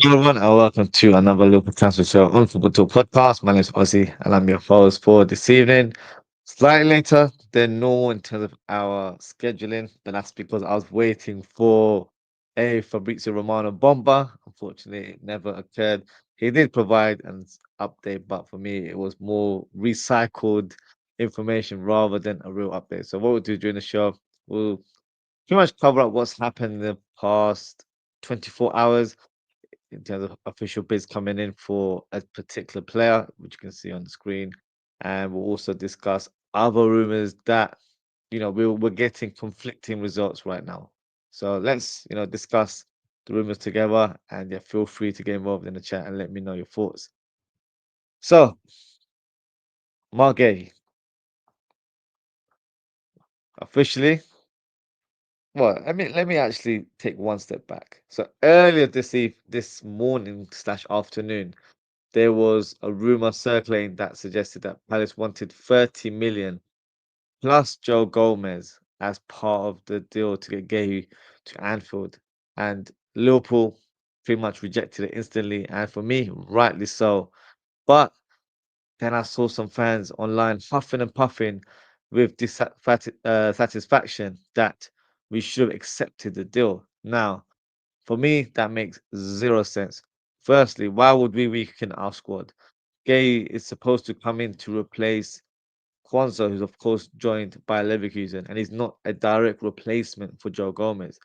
Hello everyone, and welcome to another Liverpool Transfer Show on Football Talk Podcast. My name is Ozzy, and I'm your host for this evening. Slightly later than normal in terms of our scheduling, but that's because I was waiting for a Fabrizio Romano Bomba. Unfortunately, it never occurred. He did provide an update, but for me, it was more recycled information rather than a real update. So, what we'll do during the show, we'll pretty much cover up what's happened in the past 24 hours in terms of official bids coming in for a particular player, which you can see on the screen. And we'll also discuss other rumors that, we're getting conflicting results right now. So let's, discuss the rumors together. And yeah, feel free to get involved in the chat and let me know your thoughts. So, Marc Guehi, officially, well, let me actually take one step back. So earlier this morning slash afternoon, there was a rumor circulating that suggested that Palace wanted 30 million plus Joe Gomez as part of the deal to get Guehi to Anfield. And Liverpool pretty much rejected it instantly. And for me, rightly so. But then I saw some fans online huffing and puffing with dissatisfaction that we should have accepted the deal. Now, for me, that makes zero sense. Firstly, why would we weaken our squad? Gay is supposed to come in to replace Kwanzaa, who's of course joined by Leverkusen, and he's not a direct replacement for Joe Gomez.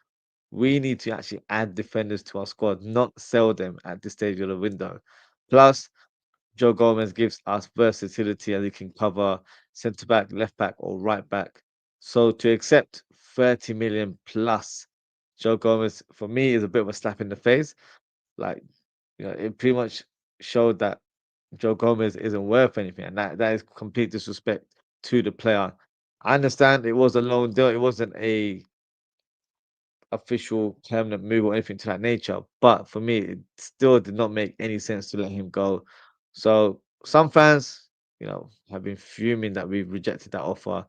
We need to actually add defenders to our squad, not sell them at this stage of the window. Plus, Joe Gomez gives us versatility as he can cover centre back, left back, or right back. So to accept 30 million plus Joe Gomez for me is a bit of a slap in the face. Like, it pretty much showed that Joe Gomez isn't worth anything, and that is complete disrespect to the player. I understand it was a loan deal; it wasn't a official permanent move or anything to that nature. But for me, it still did not make any sense to let him go. So some fans, have been fuming that we've rejected that offer.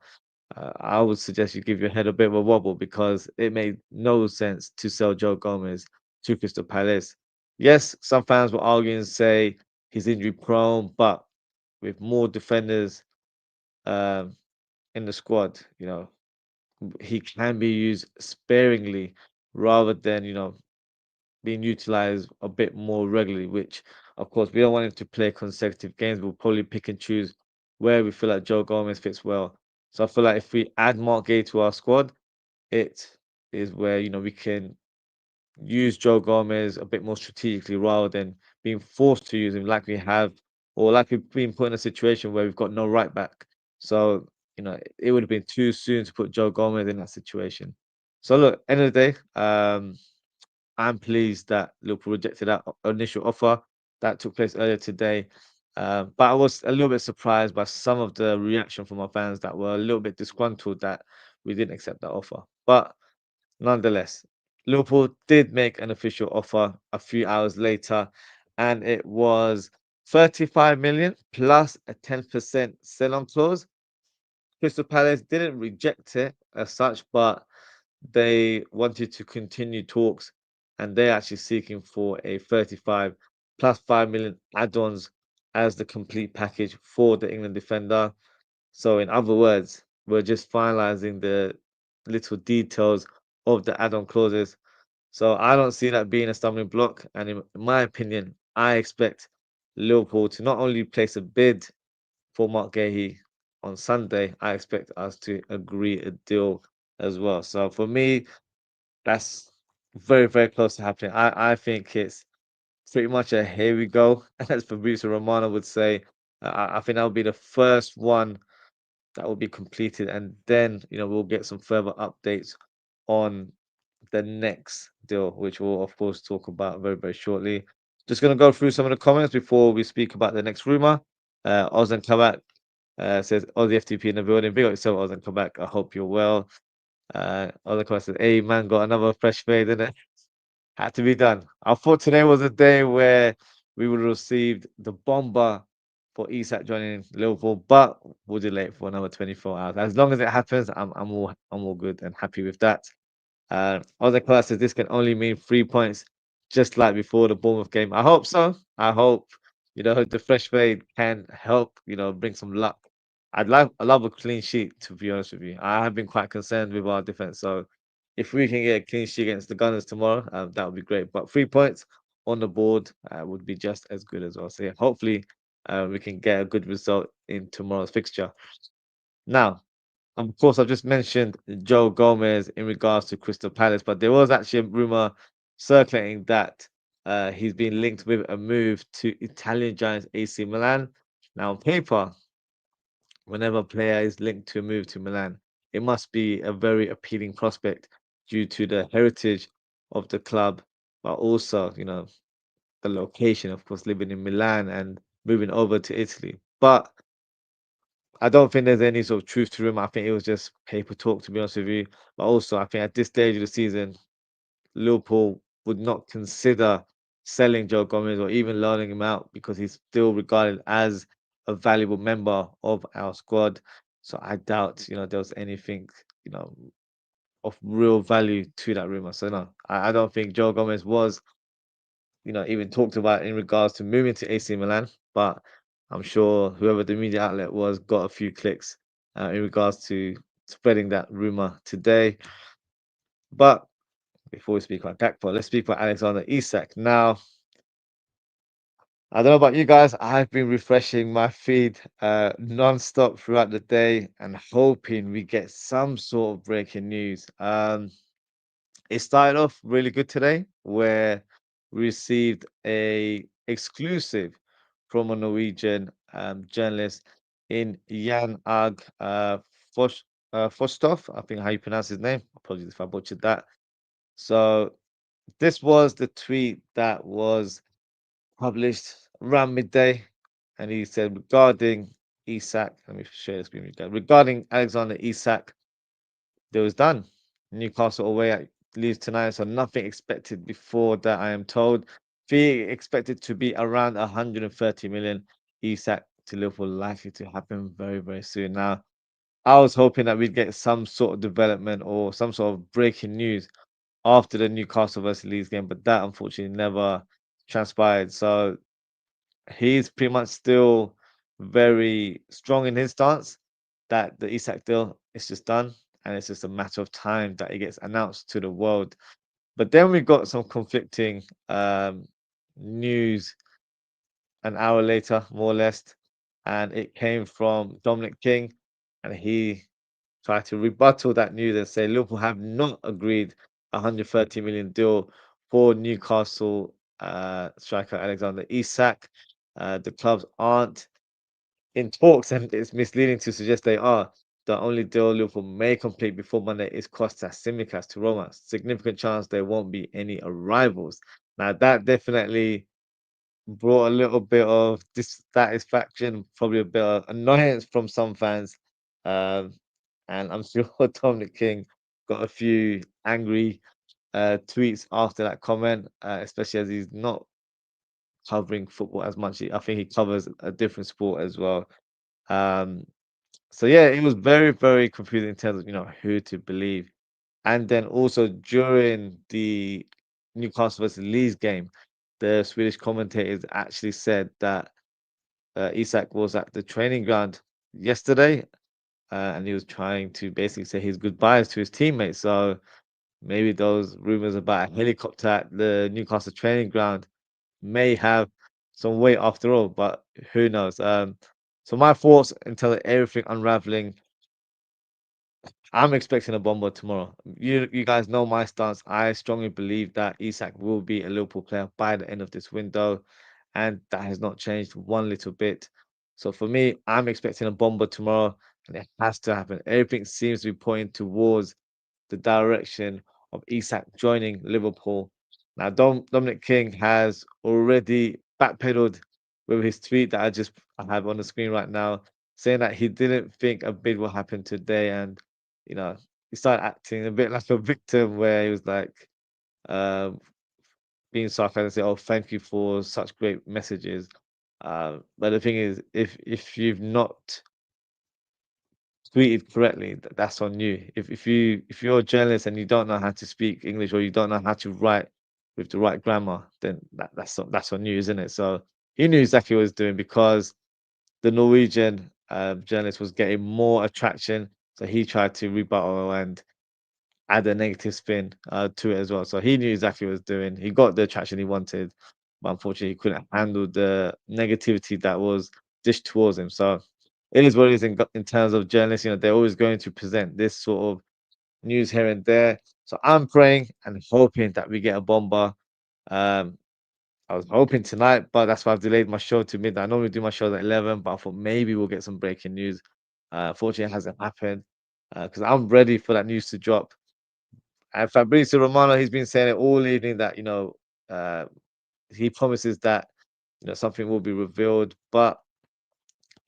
I would suggest you give your head a bit of a wobble because it made no sense to sell Joe Gomez to Crystal Palace. Yes, some fans will argue and say he's injury prone, but with more defenders um, in the squad, he can be used sparingly rather than, being utilized a bit more regularly, which of course we don't want him to play consecutive games. We'll probably pick and choose where we feel like Joe Gomez fits well. So I feel like if we add Mark Gay to our squad, it is where we can use Joe Gomez a bit more strategically rather than being forced to use him like we have, or like we've been put in a situation where we've got no right back. So, it would have been too soon to put Joe Gomez in that situation. So look, end of the day, I'm pleased that Liverpool rejected that initial offer that took place earlier today. But I was a little bit surprised by some of the reaction from our fans that were a little bit disgruntled that we didn't accept that offer. But nonetheless, Liverpool did make an official offer a few hours later, and it was 35 million plus a 10% sell-on clause. Crystal Palace didn't reject it as such, but they wanted to continue talks and they're actually seeking for a 35 plus 5 million add-ons as the complete package for the England defender. So in other words, we're just finalizing the little details of the add-on clauses. So I don't see that being a stumbling block. And in my opinion, I expect Liverpool to not only place a bid for Mark Guehi on Sunday, I expect us to agree a deal as well. So for me, that's very, very close to happening. I think it's pretty much a here we go, as Fabrizio Romano would say. I think that will be the first one that will be completed, and then we'll get some further updates on the next deal, which we'll of course talk about very, very shortly. Just gonna go through some of the comments before we speak about the next rumor. Ozan Kabak says, "Oh, the FTP in the building. Big up yourself, Ozan Kabak. I hope you're well." Other question, hey man, got another fresh fade in it. Had to be done. I thought today was a day where we would have received the bomber for Isak joining Liverpool, but we'll delay it for another 24 hours. As long as it happens, I'm all good and happy with that. Other class says this can only mean 3 points just like before the Bournemouth game. I hope so. I hope, the fresh fade can help, bring some luck. I love a clean sheet, to be honest with you. I have been quite concerned with our defense. So if we can get a clean sheet against the Gunners tomorrow, that would be great. But 3 points on the board would be just as good as well. So yeah, hopefully we can get a good result in tomorrow's fixture. Now, of course, I've just mentioned Joe Gomez in regards to Crystal Palace, but there was actually a rumor circulating that he's been linked with a move to Italian giants AC Milan. Now, on paper, whenever a player is linked to a move to Milan, it must be a very appealing prospect due to the heritage of the club, but also, the location, of course, living in Milan and moving over to Italy. But I don't think there's any sort of truth to him. I think it was just paper talk, to be honest with you. But also, I think at this stage of the season, Liverpool would not consider selling Joe Gomez or even loaning him out because he's still regarded as a valuable member of our squad. So I doubt, there was anything, of real value to that rumor. So no, I don't think Joe Gomez was, even talked about in regards to moving to AC Milan. But I'm sure whoever the media outlet was got a few clicks in regards to spreading that rumor today. But before we speak about Gakpo, let's speak about Alexander Isak. Now, I don't know about you guys. I've been refreshing my feed non-stop throughout the day and hoping we get some sort of breaking news. It started off really good today, where we received a exclusive from a Norwegian journalist in Jan Ag Fostov. I think how you pronounce his name. Apologies if I butchered that. So this was the tweet that was published around midday, and he said regarding Isak. Let me share the screen with you guys. Regarding Alexander Isak, it was done. Newcastle away at Leeds tonight, so nothing expected before that. I am told fee expected to be around 130 million. Isak to Liverpool likely to happen very very soon. Now, I was hoping that we'd get some sort of development or some sort of breaking news after the Newcastle versus Leeds game, but that unfortunately never transpired. So he's pretty much still very strong in his stance that the Isak deal is just done and it's just a matter of time that it gets announced to the world. But then we got some conflicting news an hour later, more or less, and it came from Dominic King, and he tried to rebuttal that news and say Liverpool have not agreed a 130 million deal for Newcastle striker Alexander Isak. The clubs aren't in talks, and it's misleading to suggest they are. The only deal Liverpool may complete before Monday is Costas Tsimikas to Roma. Significant chance there won't be any arrivals. Now that definitely brought a little bit of dissatisfaction, probably a bit of annoyance from some fans. Um, and I'm sure Dominic King got a few angry tweets after that comment, especially as he's not covering football as much. I think he covers a different sport as well. Um, so yeah, it was very, very confusing in terms of who to believe. And then also during the Newcastle versus Leeds game, the Swedish commentators actually said that Isak was at the training ground yesterday, and he was trying to basically say his goodbyes to his teammates. So maybe those rumors about a helicopter at the Newcastle training ground may have some weight after all, but who knows? So my thoughts until everything unraveling. I'm expecting a bomber tomorrow. You guys know my stance. I strongly believe that Isak will be a Liverpool player by the end of this window, and that has not changed one little bit. So for me, I'm expecting a bomber tomorrow, and it has to happen. Everything seems to be pointing towards the direction of Isak joining Liverpool. Now, Dominic King has already backpedaled with his tweet that I have on the screen right now, saying that he didn't think a bid will happen today, and you know he started acting a bit like a victim, where he was like um, being sarcastic, and say, "Oh, thank you for such great messages." But the thing is, if you've not tweeted correctly, that's on you. If you're a journalist and you don't know how to speak English or you don't know how to write with the right grammar, then that's on you, isn't it? So he knew exactly what he was doing because the Norwegian journalist was getting more attraction, so he tried to rebuttal and add a negative spin to it as well. So he knew exactly what he was doing. He got the attraction he wanted, but unfortunately, he couldn't handle the negativity that was dished towards him. So it is what it is in terms of journalists. You know, they're always going to present this sort of news here and there. So I'm praying and hoping that we get a bomber. Um, I was hoping tonight, but that's why I've delayed my show to midnight. I normally do my show at 11, but I thought maybe we'll get some breaking news. Fortunately, it hasn't happened because I'm ready for that news to drop. And Fabrizio Romano, he's been saying it all evening that uh, he promises that something will be revealed, but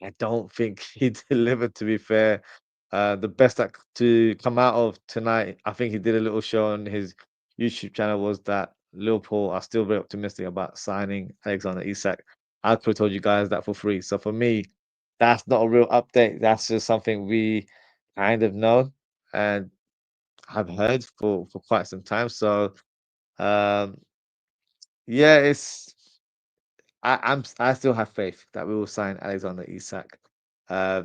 I don't think he delivered. To be fair, the best to come out of tonight, I think he did a little show on his YouTube channel, was that Liverpool are still very optimistic about signing Alexander Isak. I could have told you guys that for free. So for me, that's not a real update. That's just something we kind of know and have heard for quite some time. So um, yeah, I still have faith that we will sign Alexander Isak. Uh,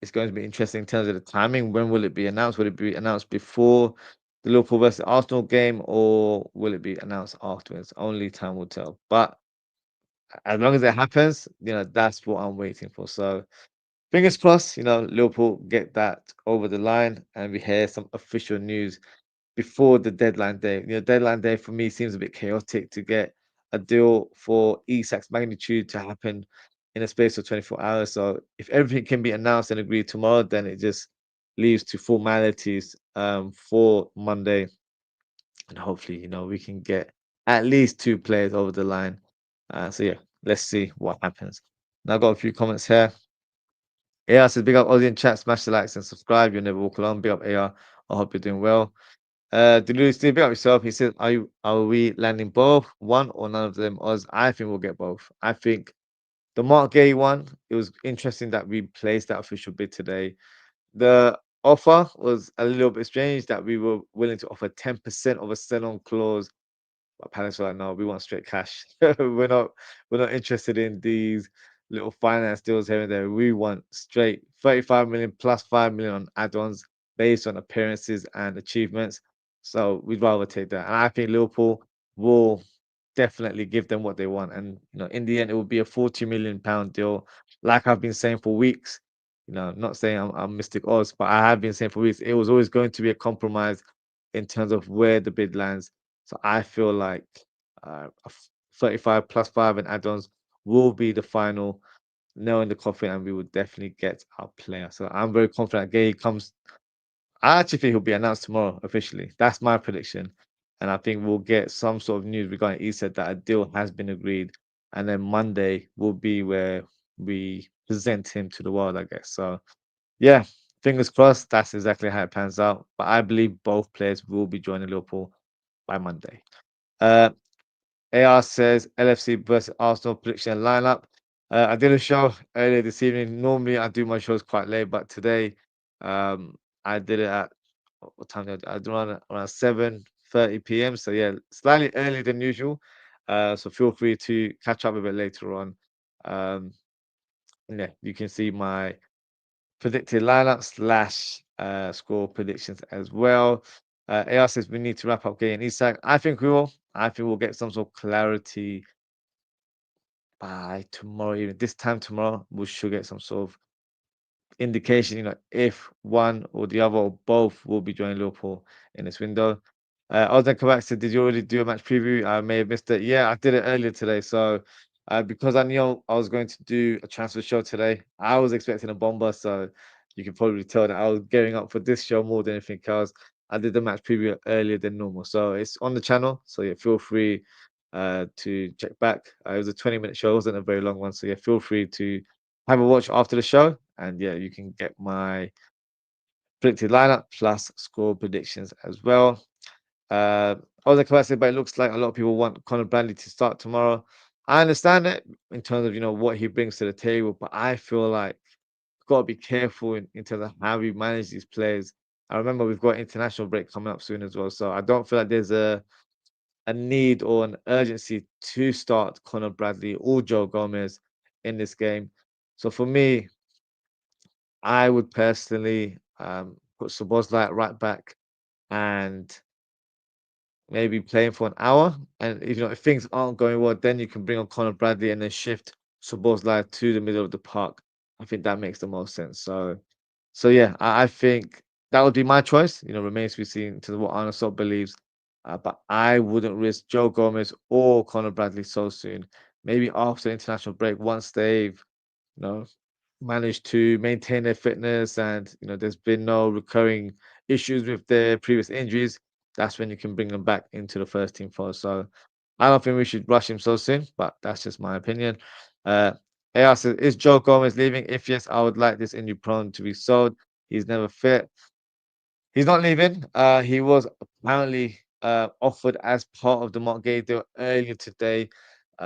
it's going to be interesting in terms of the timing. When will it be announced? Will it be announced before the Liverpool versus Arsenal game, or will it be announced afterwards? Only time will tell. But as long as it happens, that's what I'm waiting for. So fingers crossed, Liverpool get that over the line and we hear some official news before the deadline day. Deadline day for me seems a bit chaotic to get a deal for Isak's magnitude to happen in a space of 24 hours. So if everything can be announced and agreed tomorrow, then it just leaves to formalities for Monday. And hopefully, we can get at least two players over the line. So yeah, let's see what happens. Now I've got a few comments here. AR says, big up Aussie in chat, smash the likes and subscribe. You'll never walk alone. Big up AR. I hope you're doing well. Delulu, Steve, big up yourself. He says, are we landing both? One or none of them? Oz, I think we'll get both. I think the Marc Guehi one, it was interesting that we placed that official bid today. The offer was a little bit strange that we were willing to offer 10% of a sell-on clause. But Palace were like, no, we want straight cash. We're not interested in these little finance deals here and there. We want straight 35 million plus 5 million on add-ons based on appearances and achievements. So we'd rather take that. And I think Liverpool will definitely give them what they want. And in the end, it will be a 40 million pound deal. Like I've been saying for weeks, not saying I'm Mystic Oz, but I have been saying for weeks, it was always going to be a compromise in terms of where the bid lands. So I feel like 35 plus 5 and add-ons will be the final nail in the coffin, and we will definitely get our player. So I'm very confident Gay comes. I actually think he'll be announced tomorrow officially. That's my prediction. And I think we'll get some sort of news regarding Isak that a deal has been agreed. And then Monday will be where we present him to the world, I guess. So yeah, fingers crossed. That's exactly how it pans out. But I believe both players will be joining Liverpool by Monday. Uh, AR says LFC versus Arsenal prediction lineup. I did a show earlier this evening. Normally, I do my shows quite late, but today, I did it at what time? I do it around 7:30 p.m. So yeah, slightly earlier than usual. So feel free to catch up a bit later on. Um, and yeah, you can see my predicted lineup slash score predictions as well. AR says we need to wrap up getting Isak. I think we will. I think we'll get some sort of clarity by tomorrow evening. This time tomorrow, we should get some sort of indication, if one or the other or both will be joining Liverpool in this window. Ozan Kabak said, did you already do a match preview? I may have missed it. Yeah, I did it earlier today. So because I knew I was going to do a transfer show today, I was expecting a bomber. So you can probably tell that I was gearing up for this show more than anything else. I did the match preview earlier than normal. So it's on the channel. So yeah, feel free to check back. It was a 20-minute show. It wasn't a very long one. So yeah, feel free to have a watch after the show. And yeah, you can get my predicted lineup plus score predictions as well. Uh, I was like, but it looks like a lot of people want Conor Bradley to start tomorrow. I understand it in terms of what he brings to the table, but I feel like we've got to be careful in terms of how we manage these players. I remember we've got international break coming up soon as well, so I don't feel like there's a need or an urgency to start Conor Bradley or Joe Gomez in this game. So for me, I would personally put Szoboszlai at right back and maybe playing for an hour. And if things aren't going well, then you can bring on Conor Bradley and then shift Szoboszlai to the middle of the park. I think that makes the most sense. So yeah, I think that would be my choice. Remains to be seen to what Arne Slot believes. But I wouldn't risk Joe Gomez or Conor Bradley so soon. Maybe after the international break, once they've you know managed to maintain their fitness and there's been no recurring issues with their previous injuries, that's when you can bring them back into the first team fold. So I don't think we should rush him so soon, but that's just my opinion. Uh, AR says, is Joe Gomez leaving? If yes, I would like this injury prone to be sold. He's never fit. He's not leaving. He was apparently offered as part of the Marc Guehi deal earlier today.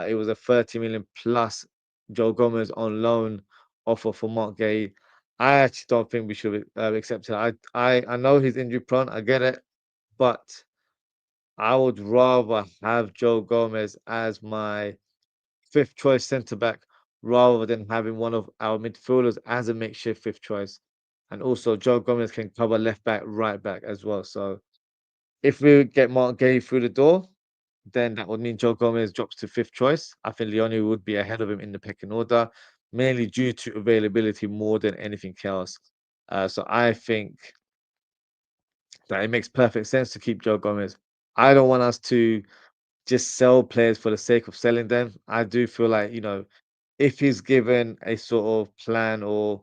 It was a 30 million plus Joe Gomez on loan offer for Marc Guehi. I actually don't think we should accept it. I know he's injury prone. I get it, but I would rather have Joe Gomez as my fifth choice centre back rather than having one of our midfielders as a makeshift fifth choice. And also, Joe Gomez can cover left back, right back as well. So if we get Mark Guehi through the door, then that would mean Joe Gomez drops to fifth choice. I think Leone would be ahead of him in the pecking order, mainly due to availability more than anything else. So I think that it makes perfect sense to keep Joe Gomez. I don't want us to just sell players for the sake of selling them. I do feel like, if he's given a sort of plan or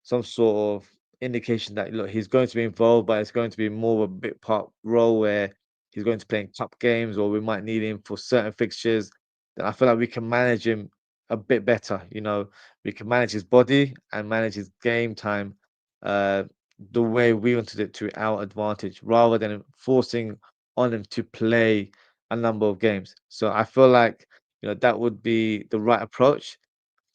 some sort of indication that look, he's going to be involved, but it's going to be more of a bit part role where he's going to play in cup games, or we might need him for certain fixtures, then I feel like we can manage him a bit better. We can manage his body and manage his game time uh, the way we wanted it to our advantage, rather than forcing on him to play a number of games. So I feel like that would be the right approach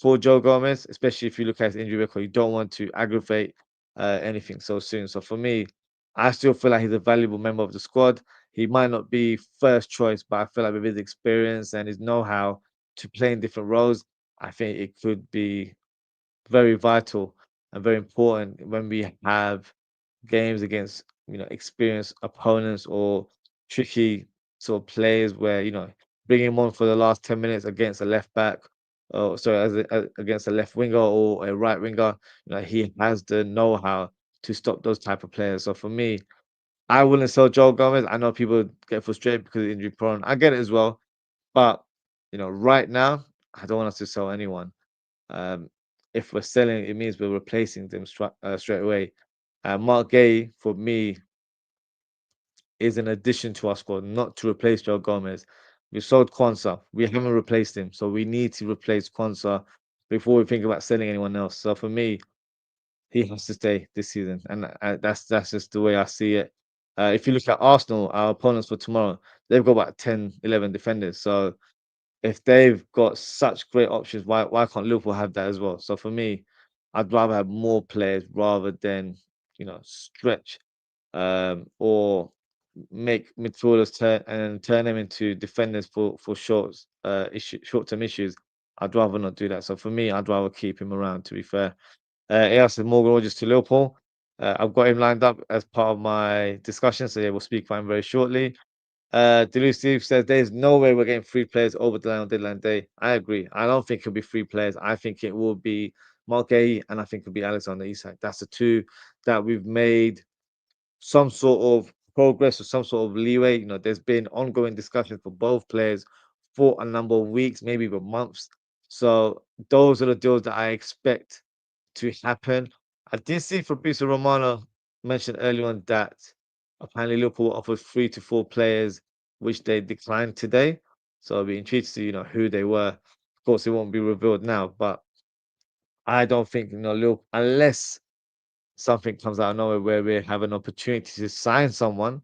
for Joe Gomez, especially if you look at his injury record. You don't want to aggravate anything so soon. So for me, I still feel like he's a valuable member of the squad. He might not be first choice, but I feel like with his experience and his know-how to play in different roles, I think it could be very vital and very important when we have games against experienced opponents or tricky sort of players where bringing him on for the last 10 minutes against a left back, or sorry, against a left winger or a right winger, he has the know-how to stop those type of players. So for me, I wouldn't sell Joel Gomez. I know people get frustrated because of injury prone. I get it as well, but right now I don't want us to sell anyone. um, if we're selling, it means we're replacing them straight away. Mark Gay, for me, is an addition to our squad, not to replace Joe Gomez. We sold Kwanzaa. We haven't replaced him. So we need to replace Kwanzaa before we think about selling anyone else. So for me, he has to stay this season. And that's just the way I see it. If you look at Arsenal, our opponents for tomorrow, they've got about 10, 11 defenders. So if they've got such great options, why can't Liverpool have that as well? So for me, I'd rather have more players rather than stretch or make midfielders turn them into defenders for short term issues. I'd rather not do that. So for me, I'd rather keep him around. To be fair, he asked Morgan Rogers to Liverpool. I've got him lined up as part of my discussion, so yeah, we'll speak about him very shortly. Deleuze Steve says there's no way we're getting free players over the line on deadline day. I agree. I don't think it'll be free players. I think it will be Marc Guehi and I think it'll be Alexander Isak. That's the two that we've made some sort of progress or some sort of leeway. There's been ongoing discussions for both players for a number of weeks, maybe even months. So those are the deals that I expect to happen. I did see Fabrizio Romano mention earlier on that apparently Liverpool offers 3 to 4 players, which they declined today. So I'll be intrigued to see, who they were. Of course, it won't be revealed now, but I don't think, Liverpool, unless something comes out of nowhere where we have an opportunity to sign someone,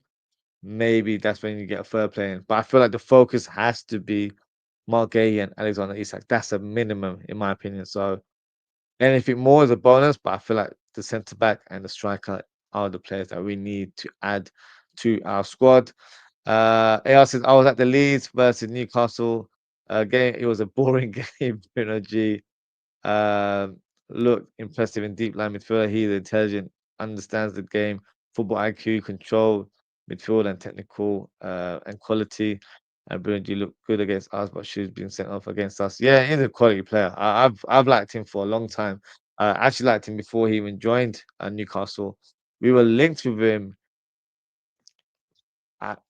maybe that's when you get a third player in. But I feel like the focus has to be Marc Guehi and Alexander Isak. That's a minimum, in my opinion. So anything more is a bonus, but I feel like the centre back and the striker are the players that we need to add to our squad. AR says, I was at the Leeds versus Newcastle game. It was a boring game, Bruno G. Um, Looked impressive in deep line midfielder. He's intelligent, understands the game, football IQ, control, midfield, and technical and quality. And Bruno looked good against us, but she's been sent off against us. Yeah, he's a quality player. I've liked him for a long time. I actually liked him before he even joined Newcastle. We were linked with him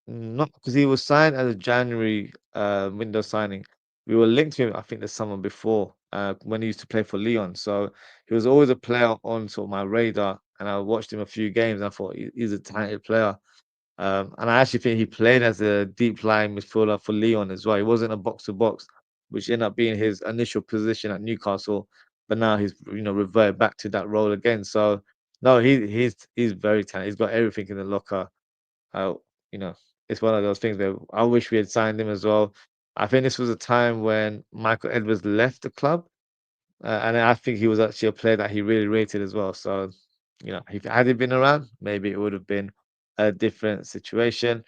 not because he was signed as a January window signing. We were linked to him, I think, the summer before when he used to play for Leon. So he was always a player on sort of my radar, and I watched him a few games. And I thought he's a talented player, and I actually think he played as a deep lying midfielder for Leon as well. He wasn't a box to box, which ended up being his initial position at Newcastle. But now he's reverted back to that role again. So no, he's very talented. He's got everything in the locker. Uh, you know, it's one of those things that I wish we had signed him as well. I think this was a time when Michael Edwards left the club, and I think he was actually a player that he really rated as well. So, if had he been around, maybe it would have been a different situation.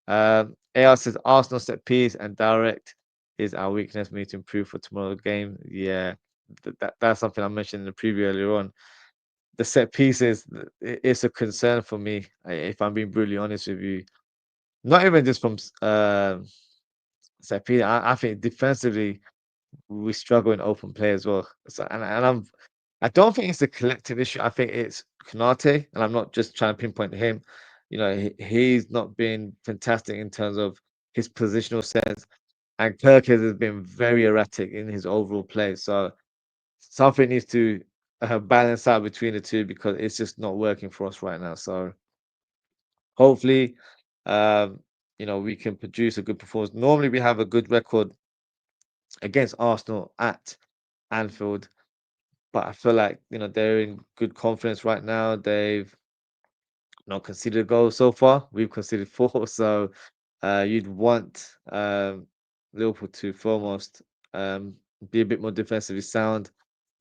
AR says Arsenal set piece and direct is our weakness. We need to improve for tomorrow's game. Yeah, that's something I mentioned in the preview earlier on. The set pieces, it's a concern for me, if I'm being brutally honest with you. Not even just from set piece. I think defensively we struggle in open play as well. So, I don't think it's a collective issue. I think it's Konate, and I'm not just trying to pinpoint him. He's not been fantastic in terms of his positional sense, and Kirk has been very erratic in his overall play. So something needs to balance out between the two because it's just not working for us right now. So hopefully, we can produce a good performance. Normally, we have a good record against Arsenal at Anfield, but I feel like they're in good confidence right now. They've not conceded a goal so far. We've conceded four, so you'd want Liverpool to foremost be a bit more defensively sound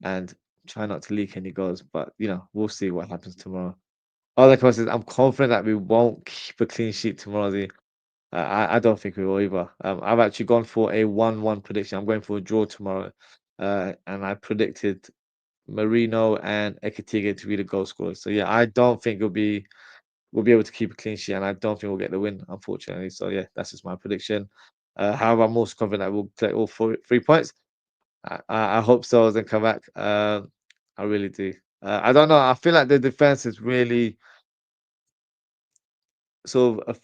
and try not to leak any goals. But we'll see what happens tomorrow. Other questions. I'm confident that we won't keep a clean sheet tomorrow. I don't think we will either. I've actually gone for a 1-1 prediction. I'm going for a draw tomorrow. And I predicted Marino and Ekitike to be the goal scorers. So yeah, I don't think we'll be able to keep a clean sheet, and I don't think we'll get the win, unfortunately. So yeah, that's just my prediction. However, I'm most confident that we'll collect all 3 points. I hope so and come back. I really do. I don't know. I feel like the defense is really sort of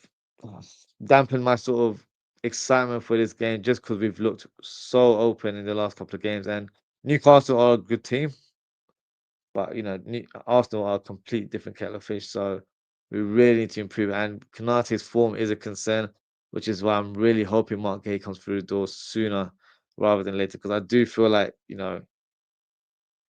dampen my sort of excitement for this game just because we've looked so open in the last couple of games. And Newcastle are a good team, but Arsenal are a complete different kettle of fish. So we really need to improve. And Konate's form is a concern, which is why I'm really hoping Marc Guehi comes through the door sooner rather than later. Because I do feel like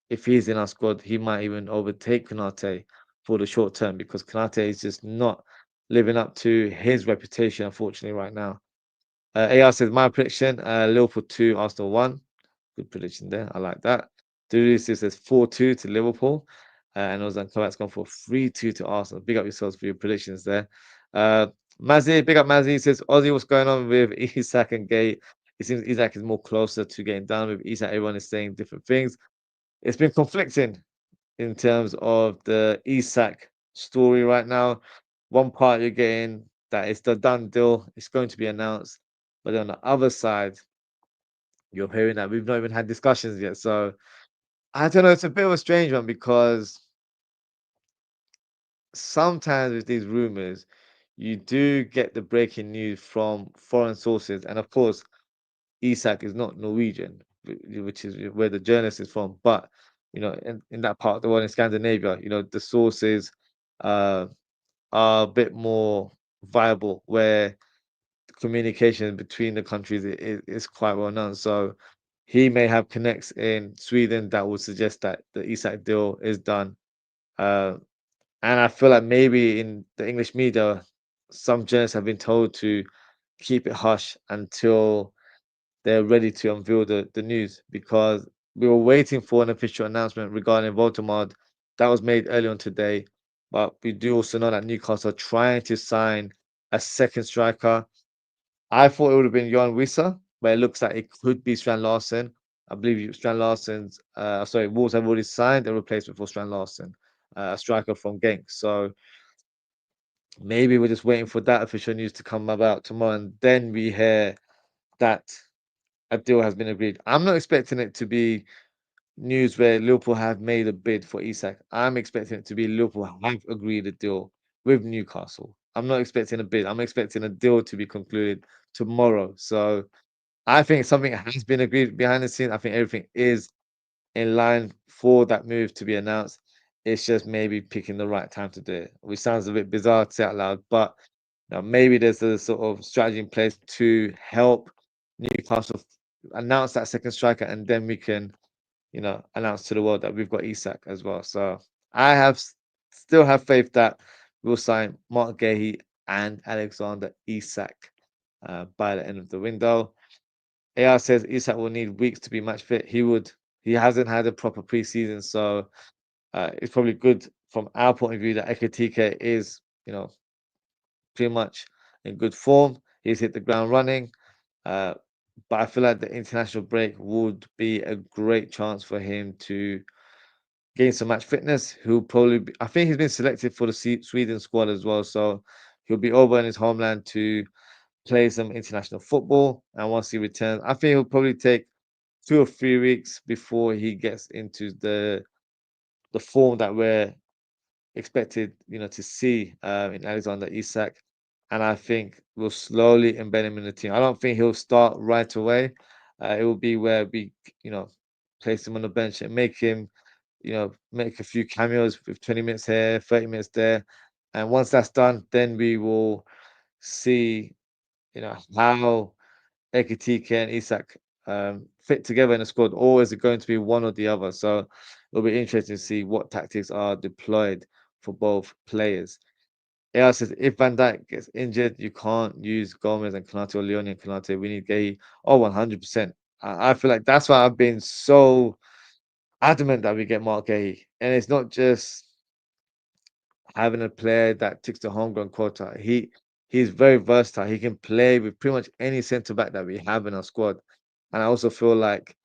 if he's in our squad, he might even overtake Konate for the short term because Konate is just not living up to his reputation, unfortunately, right now. AR says, my prediction, Liverpool 2, Arsenal 1. Good prediction there. I like that. Duluth says 4-2 to Liverpool. And Ozan Kovacs gone for 3-2 to Arsenal. Big up yourselves for your predictions there. Mazzy, big up Mazzy. He says, Ozzy, what's going on with Isak and Gay? It seems Isak is more closer to getting down with Isak. Everyone is saying different things. It's been conflicting in terms of the Isak story right now. One part you're getting that it's the done deal, it's going to be announced. But on the other side, you're hearing that we've not even had discussions yet. So I don't know, it's a bit of a strange one because sometimes with these rumors, you do get the breaking news from foreign sources. And of course, Isak is not Norwegian, which is where the journalist is from. But in that part of the world in Scandinavia, the sources uh, are a bit more viable, where the communication between the countries is quite well known. So he may have connects in Sweden that would suggest that the Isak deal is done. Uh, and I feel like maybe in the English media, some journalists have been told to keep it hush until they're ready to unveil the news because we were waiting for an official announcement regarding Voldemort that was made earlier on today. But we do also know that Newcastle are trying to sign a second striker. I thought it would have been Johan Wissa, but it looks like it could be Strand Larsen. I believe Strand Larsen's, sorry, Wolves have already signed a replacement for Strand Larsen, a striker from Genk. So maybe we're just waiting for that official news to come about tomorrow, and then we hear that a deal has been agreed. I'm not expecting it to be news where Liverpool have made a bid for Isak. I'm expecting it to be Liverpool have agreed a deal with Newcastle. I'm not expecting a bid. I'm expecting a deal to be concluded tomorrow. So I think something has been agreed behind the scenes. I think everything is in line for that move to be announced. It's just maybe picking the right time to do it, which sounds a bit bizarre to say out loud, but maybe there's a sort of strategy in place to help Newcastle announce that second striker, and then we can, announce to the world that we've got Isak as well. So I still have faith that we'll sign Marc Guehi and Alexander Isak by the end of the window. AR says Isak will need weeks to be match fit. He hasn't had a proper preseason, so it's probably good from our point of view that Ekitike is, pretty much in good form. He's hit the ground running. Uh, but I feel like the international break would be a great chance for him to gain some match fitness. I think he's been selected for the Sweden squad as well. So he'll be over in his homeland to play some international football. And once he returns, I think he'll probably take 2 or 3 weeks before he gets into the form that we're expected, to see in Alexander Isak. And I think we'll slowly embed him in the team. I don't think he'll start right away. It will be where we, place him on the bench and make him, make a few cameos with 20 minutes here, 30 minutes there. And once that's done, then we will see, how Ekitike and Isak fit together in the squad, or is it going to be one or the other? So it'll be interesting to see what tactics are deployed for both players. AR says if Van Dijk gets injured, you can't use Gomez and Konate or Leone and Konate. We need Gay. Oh, 100%. I feel like that's why I've been so adamant that we get Marc Guehi. And it's not just having a player that ticks the homegrown quota. He's very versatile. He can play with pretty much any centre back that we have in our squad. And I also feel like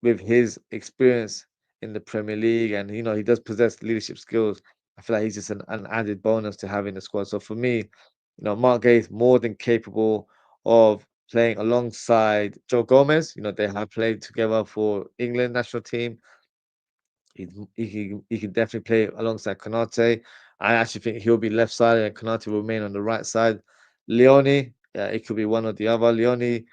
with his experience in the Premier League, and he does possess leadership skills. I feel like he's just an added bonus to have in the squad. So for me, Mark Gay is more than capable of playing alongside Joe Gomez. They have played together for England national team. He can definitely play alongside Konate. I actually think he'll be left sided and Konate will remain on the right side. Leone, it could be one or the other. Leone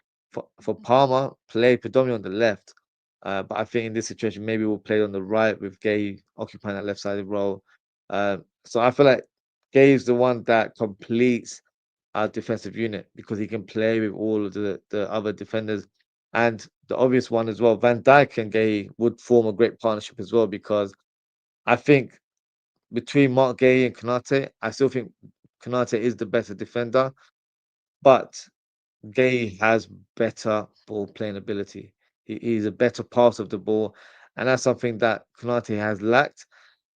for Palmer played predominantly on the left. But I think in this situation, maybe we'll play on the right with Gay occupying that left sided role. So I feel like Gay is the one that completes our defensive unit because he can play with all of the other defenders. And the obvious one as well, Van Dijk and Gay would form a great partnership as well because I think between Mark Gay and Konate, I still think Konate is the better defender, but Gay has better ball playing ability. He's a better pass of the ball, and that's something that Konate has lacked.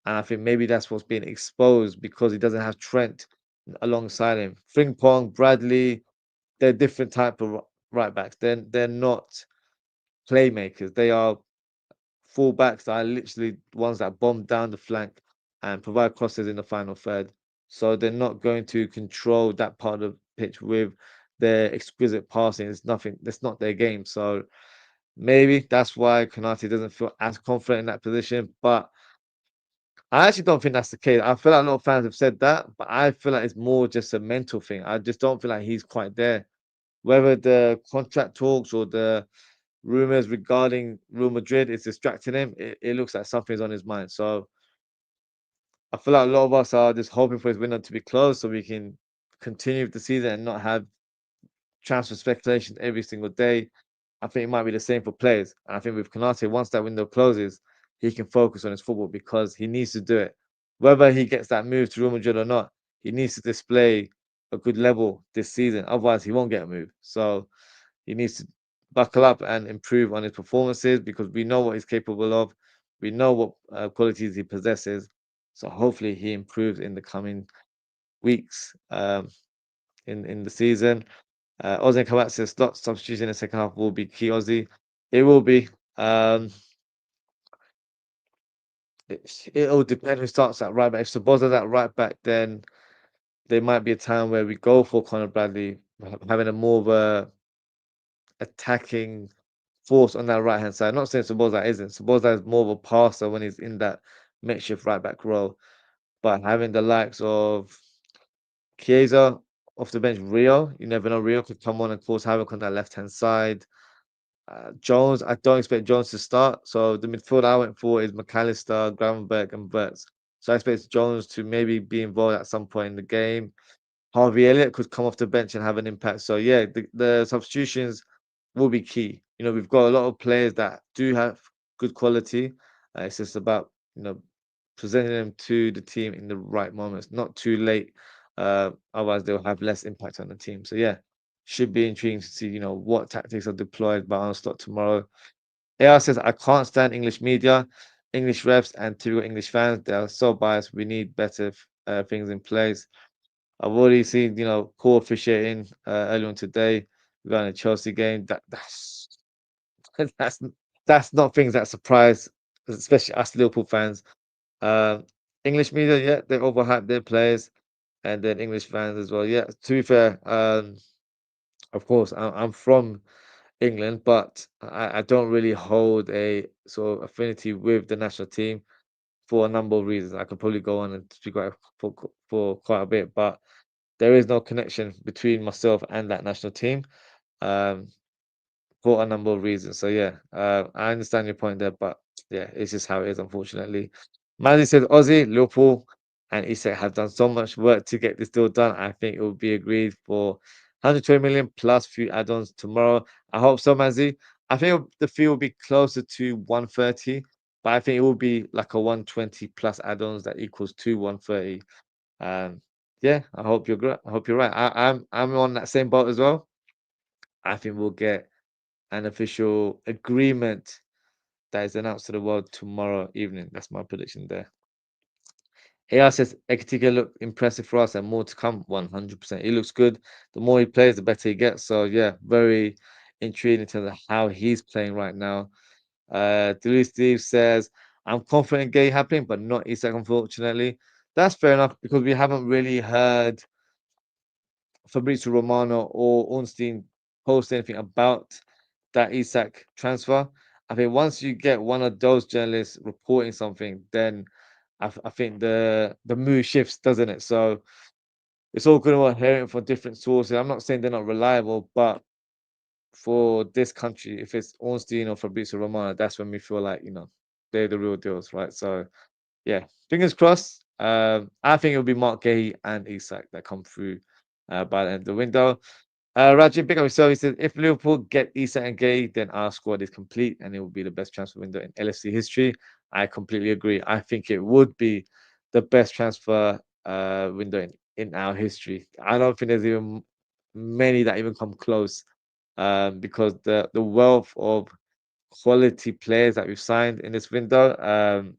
And I think maybe that's what's being exposed because he doesn't have Trent alongside him. Frimpong, Bradley, they're different type of right backs. They're not playmakers. They are fullbacks that are literally ones that bomb down the flank and provide crosses in the final third. So they're not going to control that part of the pitch with their exquisite passing. It's nothing. That's not their game. So maybe that's why Konate doesn't feel as confident in that position. But I actually don't think that's the case. I feel like a lot of fans have said that, but I feel like it's more just a mental thing. I just don't feel like he's quite there. Whether the contract talks or the rumors regarding Real Madrid is distracting him, it looks like something's on his mind. So I feel like a lot of us are just hoping for his window to be closed so we can continue with the season and not have transfer speculation every single day. I think it might be the same for players. And I think with Konate, once that window closes, he can focus on his football because he needs to do it. Whether he gets that move to Real Madrid or not, he needs to display a good level this season. Otherwise, he won't get a move. So he needs to buckle up and improve on his performances because we know what he's capable of. We know what qualities he possesses. So hopefully he improves in the coming weeks. in the season. Ozzy Kawat says slot substitution in the second half will be key. Ozzy, it will be. Um, it'll depend who starts at right back. If Saboza's at right back, then there might be a time where we go for Conor Bradley, having a more of a attacking force on that right hand side. Not saying Saboza isn't. Saboza is more of a passer when he's in that makeshift right back role. But having the likes of Chiesa off the bench, Rio, you never know. Rio could come on and cause havoc on that left hand side. Jones, I don't expect Jones to start. So the midfield I went for is McAllister, Gravenberg, and Wirtz. So I expect Jones to maybe be involved at some point in the game. Harvey Elliott could come off the bench and have an impact. So yeah, the substitutions will be key. We've got a lot of players that do have good quality. It's just about presenting them to the team in the right moments, not too late. Otherwise, they'll have less impact on the team. So yeah, should be intriguing to see what tactics are deployed by Arsenal tomorrow. AR says I can't stand English media, English refs, and typical English fans. They are so biased. We need better things in place. I've already seen, poor officiating earlier on today regarding the Chelsea game. That's that's not things that surprise, especially us Liverpool fans. Um, English media, yeah, they overhype their players, and then English fans as well. Yeah, to be fair, of course, I'm from England, but I don't really hold a sort of affinity with the national team for a number of reasons. I could probably go on and speak about it for quite a bit, but there is no connection between myself and that national team. Um, for a number of reasons. So yeah, I understand your point there, but yeah, it's just how it is, unfortunately. Manzi says Aussie, Liverpool, and Isak have done so much work to get this deal done. I think it will be agreed for 120 million plus few add-ons tomorrow. I hope so, Manzi. I think the fee will be closer to 130, but I think it will be like a 120 plus add-ons that equals to 130. Um, yeah, I hope you're right. I'm on that same boat as well. I think we'll get an official agreement that is announced to the world tomorrow evening. That's my prediction there. AR says Ekitike looked impressive for us and more to come. 100%. He looks good. The more he plays, the better he gets. So yeah, very intrigued in terms of how he's playing right now. Delu Steve says, I'm confident in Gay happening, but not Isak, unfortunately. That's fair enough because we haven't really heard Fabrizio Romano or Ornstein post anything about that Isak transfer. I think once you get one of those journalists reporting something, then I think the mood shifts, doesn't it? So it's all good about hearing from different sources. I'm not saying they're not reliable, but for this country, if it's Ornstein or Fabrizio Romano, that's when we feel like they're the real deals, right? So yeah, fingers crossed. I think it'll be Marc Guehi and Isak that come through by the end of the window. Rajin, pick up yourself. He says, if Liverpool get Isak and Gay, then our squad is complete and it will be the best transfer window in LFC history. I completely agree. I think it would be the best transfer window in our history. I don't think there's even many that even come close because the wealth of quality players that we've signed in this window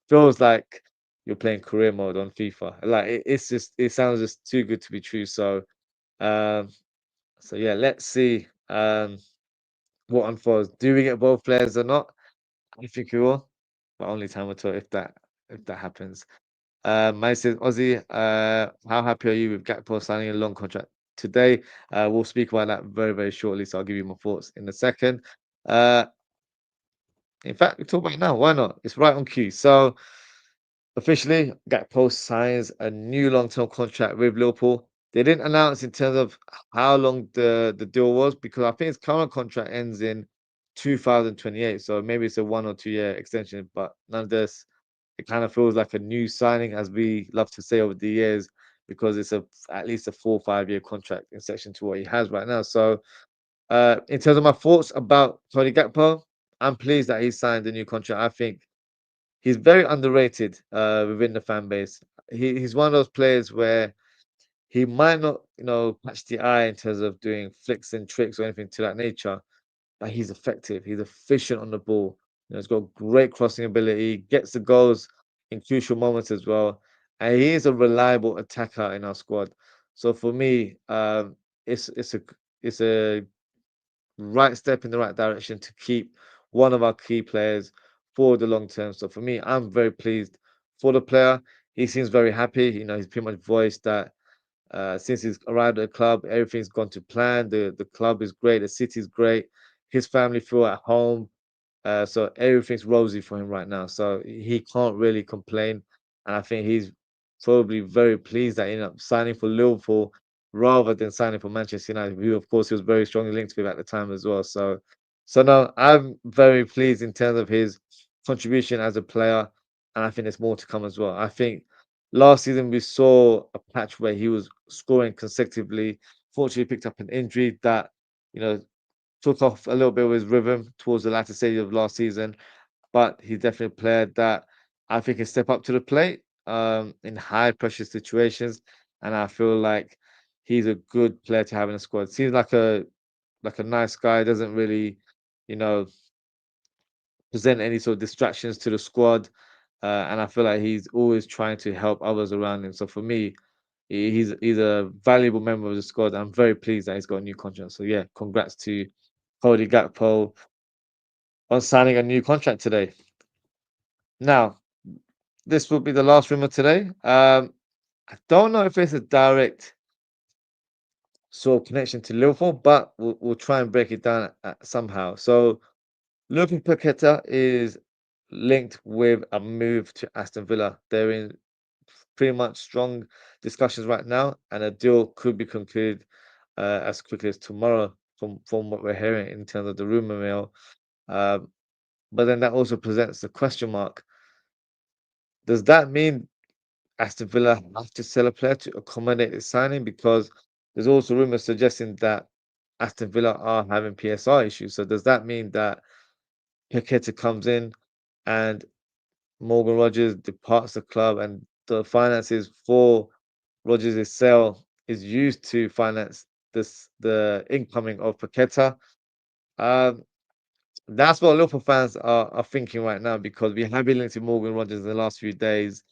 feels like you're playing career mode on FIFA. Like it sounds just too good to be true. Um, so yeah, let's see what unfolds. Do we get both players or not? I think we will, but only time will tell if that happens. Mine says Ozzy, how happy are you with Gakpo signing a long contract today? We'll speak about that very, very shortly. So I'll give you my thoughts in a second. Uh, in fact, we talk about it now. Why not? It's right on cue. So officially, Gakpo signs a new long-term contract with Liverpool. They didn't announce in terms of how long the deal was because I think his current contract ends in 2028. So maybe it's a 1 or 2 year extension, but nonetheless, it kind of feels like a new signing, as we love to say over the years, because it's at least a 4 or 5 year contract in section to what he has right now. So, in terms of my thoughts about Cody Gakpo, I'm pleased that he signed a new contract. I think he's very underrated within the fan base. He's one of those players where he might not, catch the eye in terms of doing flicks and tricks or anything to that nature, but he's effective. He's efficient on the ball. He's got great crossing ability, gets the goals in crucial moments as well, and he is a reliable attacker in our squad. So for me, it's it's a right step in the right direction to keep one of our key players for the long term. So for me, I'm very pleased for the player. He seems very happy. He's pretty much voiced that since he's arrived at the club, everything's gone to plan. The club is great. The city's great. His family feel at home. So everything's rosy for him right now. So he can't really complain. And I think he's probably very pleased that he ended up signing for Liverpool rather than signing for Manchester United, who of course he was very strongly linked with at the time as well. So no, I'm very pleased in terms of his contribution as a player, and I think there's more to come as well. I think last season we saw a patch where he was scoring consecutively. Fortunately, he picked up an injury that you know took off a little bit of his rhythm towards the latter stage of last season, but he's definitely a player that I think can step up to the plate in high pressure situations, and I feel like he's a good player to have in the squad. Seems like a nice guy, doesn't really, you know, present any sort of distractions to the squad, and I feel like he's always trying to help others around him. So for me, he's a valuable member of the squad. I'm very pleased that he's got a new contract. So yeah, congrats to Cody Gakpo on signing a new contract today. Now, this will be the last rumor today. I don't know if it's a direct sort of connection to Liverpool, but we'll try and break it down somehow. So, Lucas Paquetá is linked with a move to Aston Villa. They're in pretty much strong discussions right now, and a deal could be concluded as quickly as tomorrow, from what we're hearing in terms of the rumor mill. Um, but then that also presents the question mark. Does that mean Aston Villa have to sell a player to accommodate the signing? Because there's also rumors suggesting that Aston Villa are having PSR issues. So does that mean that Paqueta comes in and Morgan Rogers departs the club and the finances for Rogers' sale is used to finance the incoming of Paqueta? Um, that's what Liverpool fans are thinking right now because we have been linked to Morgan Rogers in the last few days.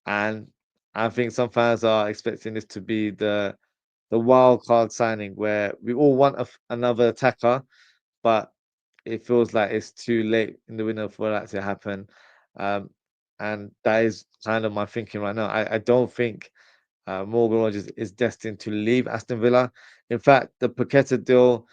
And I think some fans are expecting this to be the wild card signing where we all want another attacker, but it feels like it's too late in the window for that to happen. Um, and that is kind of my thinking right now. I don't think Morgan Rogers is destined to leave Aston Villa. In fact, the Paqueta deal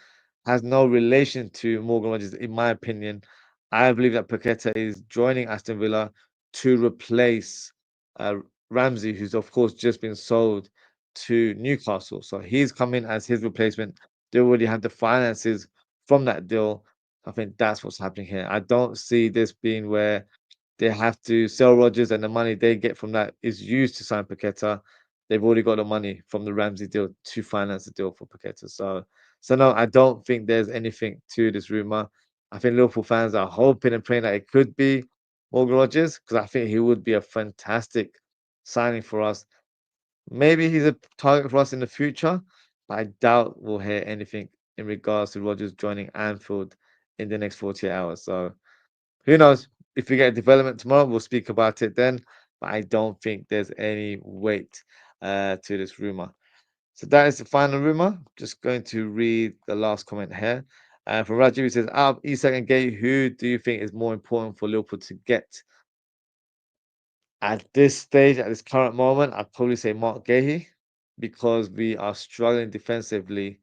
has no relation to Morgan Rogers, in my opinion. I believe that Paqueta is joining Aston Villa to replace uh, Ramsey, who's of course just been sold to Newcastle. So he's coming as his replacement. They already have the finances from that deal. I think that's what's happening here. I don't see this being where they have to sell Rodgers and the money they get from that is used to sign Paqueta. They've already got the money from the Ramsey deal to finance the deal for Paqueta. So no, I don't think there's anything to this rumor. I think Liverpool fans are hoping and praying that it could be Morgan Rodgers because I think he would be a fantastic signing for us. Maybe he's a target for us in the future, but I doubt we'll hear anything in regards to Rodgers joining Anfield in the next 48 hours. So who knows? If we get a development tomorrow, we'll speak about it then. But I don't think there's any weight to this rumor. So that is the final rumor. Just going to read the last comment here. From Rajiv, he says, out of Isak and Gay, who do you think is more important for Liverpool to get? At this stage, at this current moment, I'd probably say Marc Guehi because we are struggling defensively.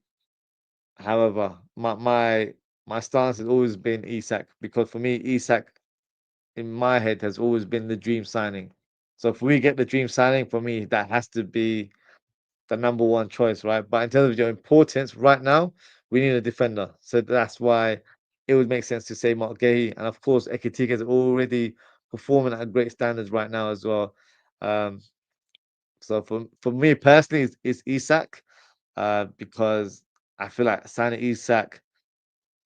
However, my stance has always been Isak because for me, Isak in my head has always been the dream signing. So if we get the dream signing, for me, that has to be the number one choice, right? But in terms of your importance, right now, we need a defender. So that's why it would make sense to say Mark Guehi. And of course, Ekitike is already performing at great standards right now as well. Um, so for me personally, it's Isak because I feel like signing Isak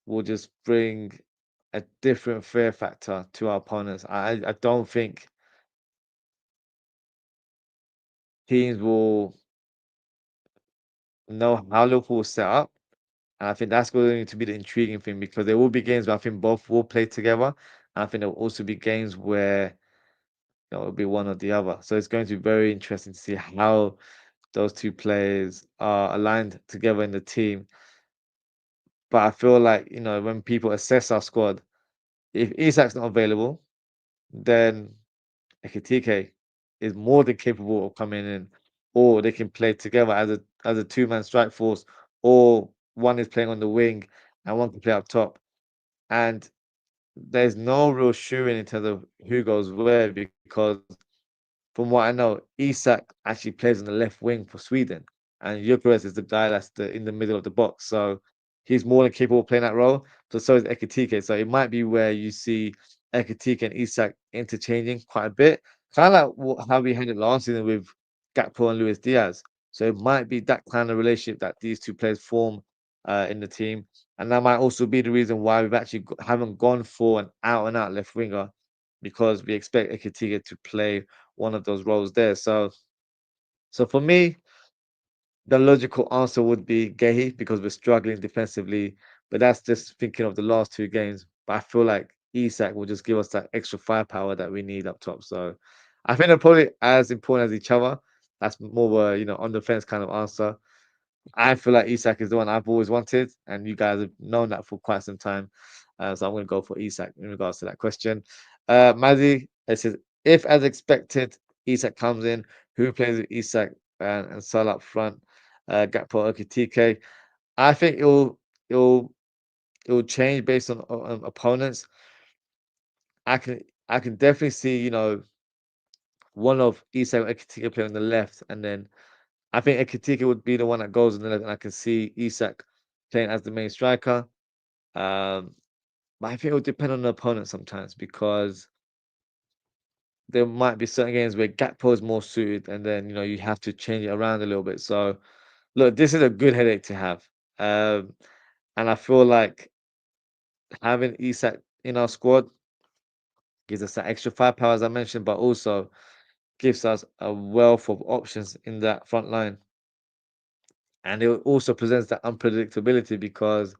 will just bring a different fear factor to our opponents. I don't think teams will know how Liverpool will set up. And I think that's going to be the intriguing thing because there will be games where I think both will play together. And I think there will also be games where it'll be one or the other. So it's going to be very interesting to see how those two players are aligned together in the team. But I feel like, when people assess our squad, if Isak's not available, then Ekitike is more than capable of coming in, or they can play together as a two-man strike force, or one is playing on the wing and one can play up top. And there's no real shooing in terms of who goes where because from what I know, Isak actually plays on the left wing for Sweden, and Gyökeres is the guy that's in the middle of the box. So he's more than capable of playing that role. So is Ekitike. So it might be where you see Ekitike and Isak interchanging quite a bit, kind of like how we had it last season with Gakpo and Luis Diaz. So it might be that kind of relationship that these two players form in the team, and that might also be the reason why we've actually haven't gone for an out and out left winger because we expect Ekitike to play one of those roles there. So for me, the logical answer would be Gehi because we're struggling defensively. But that's just thinking of the last two games. But I feel like Isak will just give us that extra firepower that we need up top. So I think they're probably as important as each other. That's more of a on the fence kind of answer. I feel like Isak is the one I've always wanted, and you guys have known that for quite some time. So I'm going to go for Isak in regards to that question. Mazzy, it says, if as expected, Isak comes in, who plays with Isak and Salah up front? Gakpo or Ekitike? I think it'll it'll change based on opponents. I can definitely see one of Isak or Ekitike playing on the left, and then I think Ekitike would be the one that goes on the left, and I can see Isak playing as the main striker. Um, but I think it would depend on the opponent sometimes because there might be certain games where Gakpo is more suited, and then you have to change it around a little bit. So look, this is a good headache to have, and I feel like having Isak in our squad gives us that extra firepower, as I mentioned, but also gives us a wealth of options in that front line, and it also presents that unpredictability because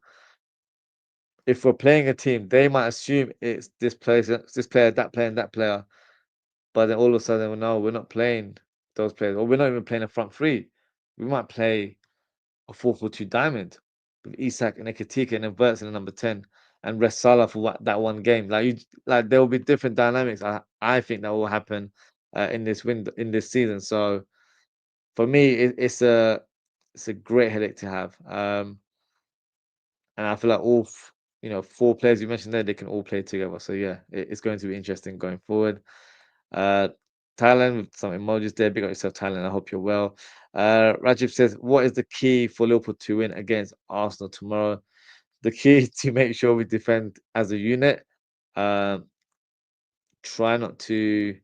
if we're playing a team, they might assume it's this player, that player, and that player. But then all of a sudden, well, no, we're not playing those players, or we're not even playing a front three. We might play a 4-4-2 diamond with Isak and Ekitike and then Verts in the number 10 and rest Salah for that one game. Like there will be different dynamics. I think that will happen in this season. So for me, it's a great headache to have. And I feel like four players you mentioned there, they can all play together. So yeah, it's going to be interesting going forward. Uh, Thailand with some emojis there. Big up yourself, Thailand. I hope you're well. Rajib says, "What is the key for Liverpool to win against Arsenal tomorrow? The key is to make sure we defend as a unit. Um, try not to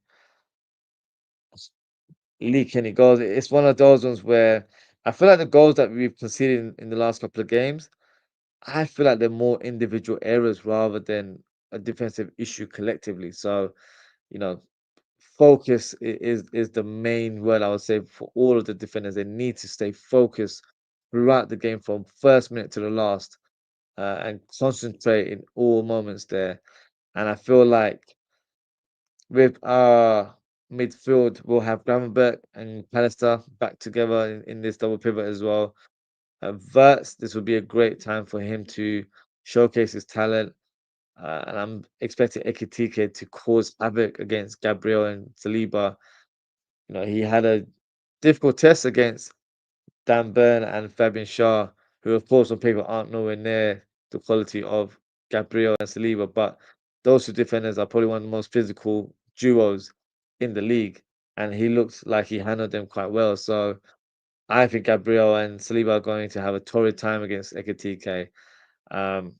leak any goals. It's one of those ones where I feel like the goals that we've conceded in the last couple of games, I feel like they're more individual errors rather than a defensive issue collectively. So, you know, focus is the main word I would say for all of the defenders. They need to stay focused throughout the game from first minute to the last and concentrate in all moments there. And I feel like with our midfield, we'll have Gravenberch and Pallister back together in this double pivot as well. Verts, this would be a great time for him to showcase his talent. And I'm expecting Ekitike to cause havoc against Gabriel and Saliba. He had a difficult test against Dan Burn and Fabian Schär, who, of course, on paper aren't nowhere near the quality of Gabriel and Saliba. But those two defenders are probably one of the most physical duos in the league. And he looks like he handled them quite well. So I think Gabriel and Saliba are going to have a torrid time against Ekitike. Um,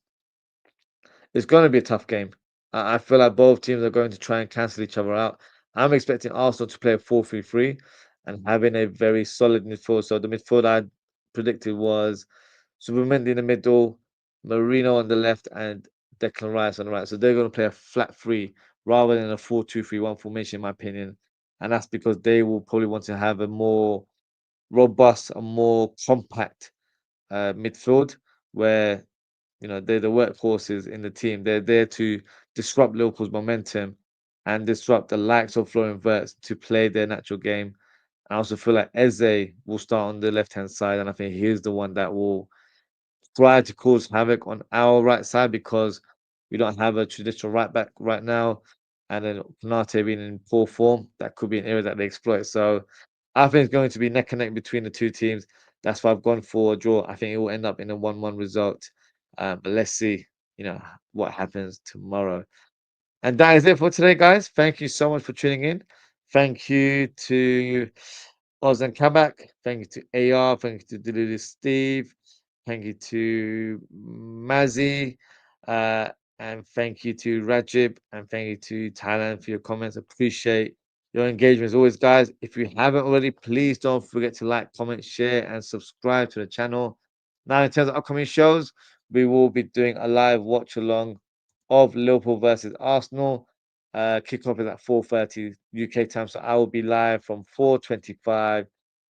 it's going to be a tough game. I feel like both teams are going to try and cancel each other out. I'm expecting Arsenal to play a 4-3-3 and having a very solid midfield. So the midfield I predicted was Supermendi in the middle, Marino on the left, and Declan Rice on the right. So they're going to play a flat three rather than a 4-2-3-1 formation, in my opinion. And that's because they will probably want to have a more robust, a more compact midfield where they're the workhorses in the team. They're there to disrupt Liverpool's momentum and disrupt the likes of Florian Wirtz to play their natural game. I also feel like Eze will start on the left-hand side, and I think he's the one that will try to cause havoc on our right side because we don't have a traditional right back right now. And then Konate being in poor form, that could be an area that they exploit. So I think it's going to be neck and neck between the two teams. That's why I've gone for a draw. I think it will end up in a 1-1 result. But let's see, what happens tomorrow. And that is it for today, guys. Thank you so much for tuning in. Thank you to Oz and Kabak. Thank you to AR. Thank you to Delulu Steve. Thank you to Mazzy. Uh, and thank you to Rajib. And thank you to Thailand for your comments. Appreciate your engagement as always, guys. If you haven't already, please don't forget to like, comment, share, and subscribe to the channel. Now, in terms of upcoming shows, we will be doing a live watch along of Liverpool versus Arsenal. Kickoff is at 4:30 UK time, so I will be live from 4:25.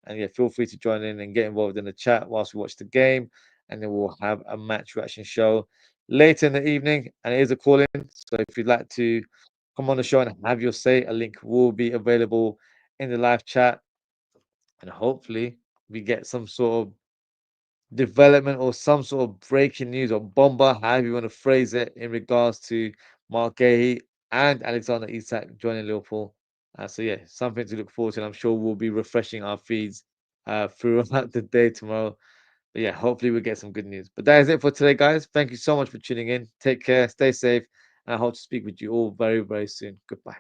And yeah, feel free to join in and get involved in the chat whilst we watch the game. And then we'll have a match reaction show later in the evening. And it is a call in. So if you'd like to come on the show and have your say, a link will be available in the live chat. And hopefully, we get some sort of development or some sort of breaking news or bomba, however you want to phrase it, in regards to Marc Guehi and Alexander Isak joining Liverpool. So yeah, something to look forward to. And I'm sure we'll be refreshing our feeds throughout the day tomorrow. But yeah, hopefully we get some good news. But that is it for today, guys. Thank you so much for tuning in. Take care, stay safe, and I hope to speak with you all very, very soon. Goodbye.